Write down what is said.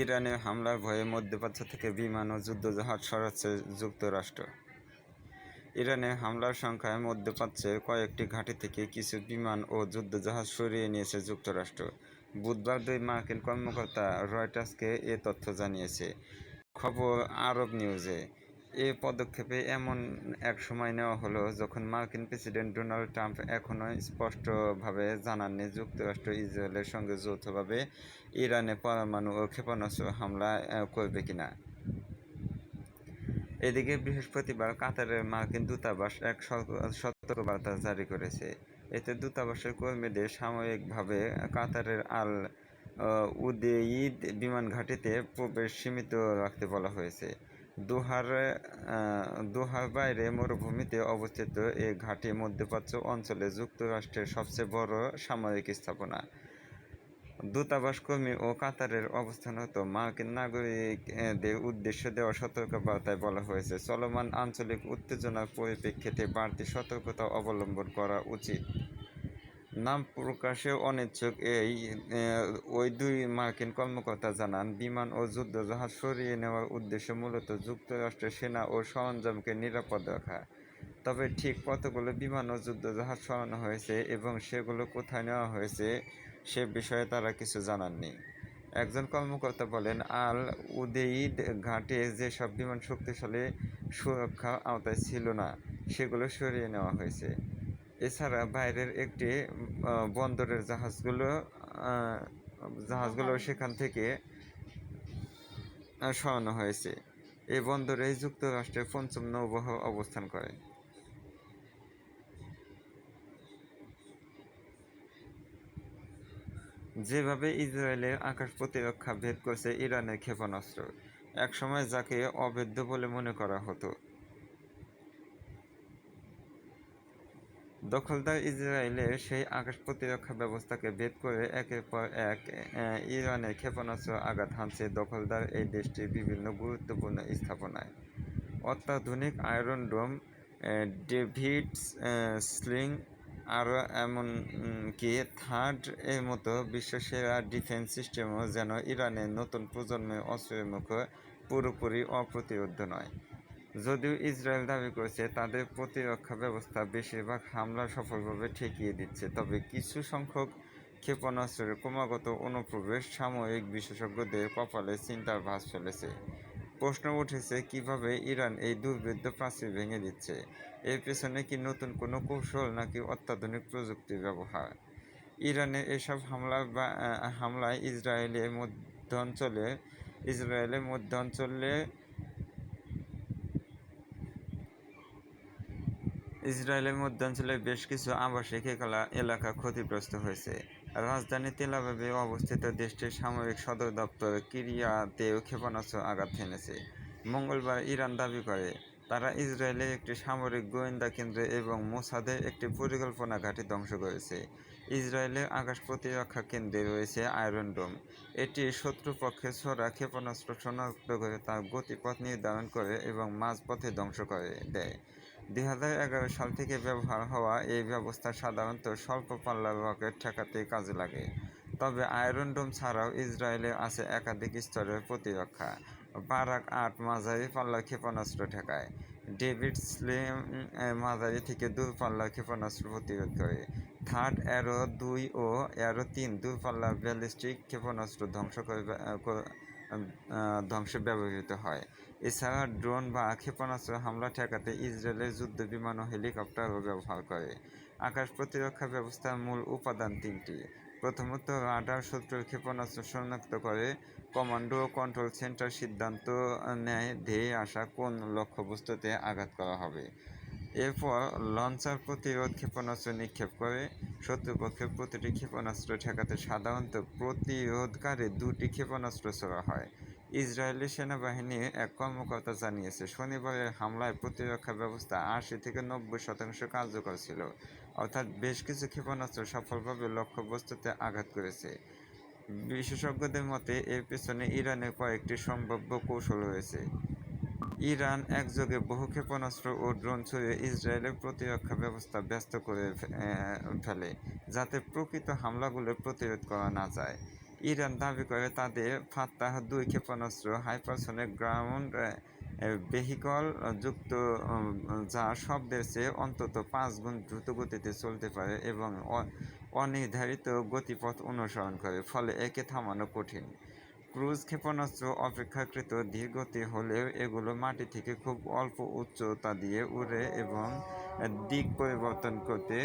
ইরানে হামলার ভয়ে মধ্যপ্রাচ্য থেকে বিমান ও যুদ্ধজাহাজ সরাচ্ছে যুক্তরাষ্ট্র। ইরানে হামলার সংখ্যায় মধ্যপ্রাচ্যের কয়েকটি ঘাঁটি থেকে কিছু বিমান ও যুদ্ধজাহাজ সরিয়ে নিয়েছে যুক্তরাষ্ট্র। বুধবার দুই মার্কিন কর্মকর্তা রয়টার্সকে এ তথ্য জানিয়েছে। খবর আরব নিউজে। এ পদক্ষেপে এমন এক সময় নেওয়া হলো যখন মার্কিন প্রেসিডেন্ট ডোনাল্ড ট্রাম্প এখনও স্পষ্টভাবে জানাননি যুক্তরাষ্ট্র ইসরায়েলের সঙ্গে যৌথভাবে ইরানে পরমাণু ও ক্ষেপণাস্ত্র হামলা করবে কিনা। এদিকে বৃহস্পতিবার কাতারের মার্কিন দূতাবাস এক সতর্কবার্তা জারি করেছে। এতে দূতাবাসের কর্মীদের সাময়িকভাবে কাতারের আল উদেইদ বিমান ঘাঁটিতে প্রবেশ সীমিত রাখতে বলা হয়েছে। দোহার বাইরে মরুভূমিতে অবস্থিত এ ঘাঁটি মধ্যপ্রাচ্য অঞ্চলে যুক্তরাষ্ট্রের সবচেয়ে বড় সামরিক স্থাপনা। দূতাবাস কর্মী ও কাতারের অবস্থানরত মার্কিন নাগরিকদের উদ্দেশ্যে দেওয়া সতর্কবার্তায় বলা হয়েছে, চলমান আঞ্চলিক উত্তেজনার পরিপ্রেক্ষিতে বাড়তি সতর্কতা অবলম্বন করা উচিত। নাম প্রকাশে অনিচ্ছুক ওই দুই মার্কিন কর্মকর্তা জানান, বিমান ও যুদ্ধজাহাজ সরিয়ে নেওয়ার উদ্দেশ্য মূলত যুক্তরাষ্ট্রের সেনা ও সরঞ্জামকে নিরাপদ রাখা। তবে ঠিক কতগুলো বিমান ও যুদ্ধজাহাজ সরানো হয়েছে এবং সেগুলো কোথায় নেওয়া হয়েছে সে বিষয়ে তারা কিছু জানাননি। একজন কর্মকর্তা বলেন, আল উদেইদ ঘাটে যেসব বিমান শক্তিশালী সুরক্ষার আওতায় ছিল না সেগুলো সরিয়ে নেওয়া হয়েছে। এছাড়া বাইরের একটি বন্দরের জাহাজগুলো সেখান থেকে সরানো হয়েছে। এই বন্দরেই যুক্তরাষ্ট্রের পঞ্চম নৌবহর অবস্থান করে। যেভাবে ইসরায়েলের আকাশ প্রতিরক্ষা ভেদ করছে ইরানের ক্ষেপণাস্ত্র, একসময় যাকে অভেদ্য বলে মনে করা হতো। দখলদার ইসরায়েলের সেই আকাশ প্রতিরক্ষা ব্যবস্থাকে ভেদ করে একের পর এক ইরানের ক্ষেপণাস্ত্র আঘাত হানছে দখলদার এই দেশটির বিভিন্ন গুরুত্বপূর্ণ স্থাপনায়। অত্যাধুনিক আয়রন ডোম, ডেভিডস স্লিং, আরও এমনকি থার্ড এর মতো বিশ্বসেরা ডিফেন্স সিস্টেমও যেন ইরানের নতুন প্রজন্মের অস্ত্রের মুখে পুরোপুরি অপ্রতিরোধ্য নয়। যদিও ইসরায়েল দাবি করেছে তাদের প্রতিরক্ষা ব্যবস্থা বেশিরভাগ হামলা সফলভাবে ঠেকিয়ে দিচ্ছে, তবে কিছু সংখ্যক ক্ষেপণাস্ত্রের ক্রমাগত অনুপ্রবেশ সামরিক বিশেষজ্ঞদের কপালে চিন্তার ভাঁজ ফেলেছে। প্রশ্ন উঠেছে, কিভাবে ইরান এই দুর্ভেদ্য প্রাচীর ভেঙে দিচ্ছে? এর পেছনে কি নতুন কোনো কৌশল নাকি অত্যাধুনিক প্রযুক্তির ব্যবহার? ইরানের এসব হামলায় ইসরায়েলের মধ্যাঞ্চলে বেশ কিছু আবাসিক এলাকা ক্ষতিগ্রস্ত হয়েছে। রাজধানী তেল আবিবে অবস্থিত দেশটির সামরিক সদর দপ্তর কিরিয়াতেও ক্ষেপণাস্ত্র আঘাত হেনেছে। মঙ্গলবার ইরান দাবি করে, তারা ইসরায়েলের একটি সামরিক গোয়েন্দা কেন্দ্র এবং মোসাদের একটি পরিকল্পনা ঘাঁটি ধ্বংস করেছে। ইসরায়েলের আকাশ প্রতিরক্ষা কেন্দ্রে রয়েছে আয়রন ডোম। এটি শত্রুপক্ষের ছোড়া ক্ষেপণাস্ত্র শনাক্ত করে তার গতিপথ নির্ধারণ করে এবং মাঝপথে ধ্বংস করে দেয়। 2011 সাল থেকে ব্যবহার হওয়া এই ব্যবস্থা সাধারণত স্বল্প পাল্লার রকেট ঠেকাতে কাজে লাগে। তবে আয়রন ডোম ছাড়াও ইসরায়েলের আছে একাধিক স্তরের প্রতিরক্ষা। বারাক 8 মাঝারি পাল্লার ক্ষেপণাস্ত্র ঠেকায়। ডেভিড স্লিং মাঝারি থেকে দূরপাল্লার ক্ষেপণাস্ত্র প্রতিরোধ করে। থার্ড অ্যারো 2 ও অ্যারো 3 দূরপাল্লার ব্যালিস্টিক ক্ষেপণাস্ত্র ধ্বংসে ব্যবহৃত হয়। এছাড়া ড্রোন বা ক্ষেপণাস্ত্র হামলা ঠেকাতে ইসরায়েলের যুদ্ধবিমান ও হেলিকপ্টারও ব্যবহার করে। আকাশ প্রতিরক্ষা ব্যবস্থার মূল উপাদান তিনটি। প্রথমত, রাডার শত্রুর ক্ষেপণাস্ত্র শনাক্ত করে। কমান্ডো ও কন্ট্রোল সেন্টার সিদ্ধান্ত নেয় ধেয়ে আসা কোন লক্ষ্যবস্তুতে আঘাত করা হবে। এরপর লঞ্চার প্রতিরোধ ক্ষেপণাস্ত্র নিক্ষেপ করে। শত্রুপক্ষের প্রতিটি ক্ষেপণাস্ত্র ঠেকাতে সাধারণত প্রতিরোধকারী 2টি ক্ষেপণাস্ত্র ছোড়া হয়। ইসরায়েলি সেনাবাহিনীর এক কর্মকর্তা জানিয়েছে, শনিবারের হামলায় প্রতিরক্ষা ব্যবস্থা 80 থেকে 90% কার্যকর ছিল, অর্থাৎ বেশ কিছু ক্ষেপণাস্ত্র সফলভাবে লক্ষ্যবস্তুতে আঘাত করেছে। বিশেষজ্ঞদের মতে, এর পেছনে ইরানের কয়েকটি সম্ভাব্য কৌশল রয়েছে। ইরান একযোগে বহু ক্ষেপণাস্ত্র ও ড্রোন ছড়িয়ে ইসরায়েলের প্রতিরক্ষা ব্যবস্থা ব্যস্ত করে ফেলে, যাতে প্রকৃত হামলাগুলো প্রতিরোধ করা না যায়। ইরান দাবি করে তাদের ফাত্তাহ 2 ক্ষেপণাস্ত্র হাইপারসনিক গ্রাউন্ড ভেহিকল যুক্ত, যা শব্দের চেয়ে অন্তত 5 গুণ দ্রুত গতিতে চলতে পারে এবং অনির্ধারিত গতিপথ অনুসরণ করে, ফলে একে থামানো কঠিন। ক্রুজ ক্ষেপণাস্ত্র অপেক্ষাকৃত ধীরগতির হলেও এগুলো মাটি থেকে খুব অল্প উচ্চতা দিয়ে উড়ে এবং দিক পরিবর্তন করতে